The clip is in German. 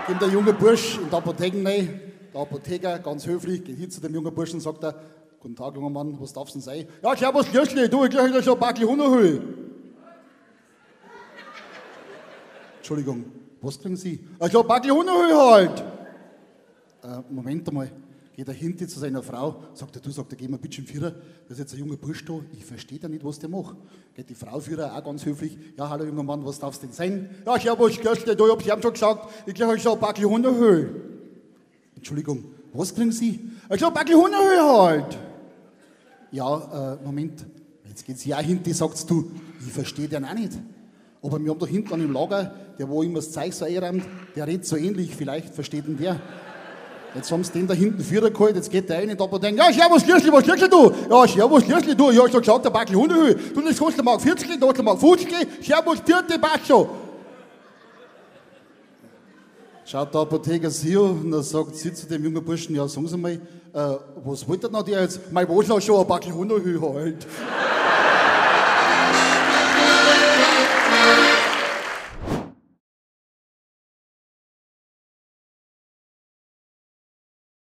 Kommt der junge Bursch in der Apotheke rein, der Apotheker, ganz höflich, geht hin zu dem jungen Burschen und sagt er, guten Tag, junger Mann, was darf's denn sein? Ja, servus, Schlössli, du, ich gleich wieder schon ein Backel Hunderhöhe. Entschuldigung, was kriegen Sie? Ich glaube, Backel Hunderhöhe halt. Moment einmal, geht er hinten zu seiner Frau, sagt er, geh mal bitte im Vierer, da ist jetzt ein junger Bursch da, ich verstehe da nicht, was der macht. Geht die Frau Vierer, auch ganz höflich, ja, hallo junger Mann, was darf's denn sein? Ja, servus, Schlössli, du, ich hab's ihm schon gesagt, ich gleich schon ein Backel Hunderhöhe. Entschuldigung, was kriegen Sie? Ich glaube, Backel Hunderhöhe halt. Ja, Moment, jetzt geht sie auch hinten, sagt du, ich verstehe den auch nicht. Aber wir haben da hinten an im Lager, der wo immer das Zeug so einräumt, der redet so ähnlich, vielleicht versteht ihn der. Jetzt haben sie den da hinten Vierer geholt, jetzt geht der rein und da denkt, ja, servus, Schlössli, was kriegst du? Ja, servus, Schlössli, du, ich hab schon gesagt, der Backel Hunderhöhe, du, das kostet mal 40, das kostet mal 50, servus, vierte, passt schon. Schaut der Apotheker sie und dann sagt sie zu dem jungen Burschen, ja, sagen Sie mal, was wollte denn der jetzt? Mein Wohnhaus schon ein Backel Hunderhöhe halt.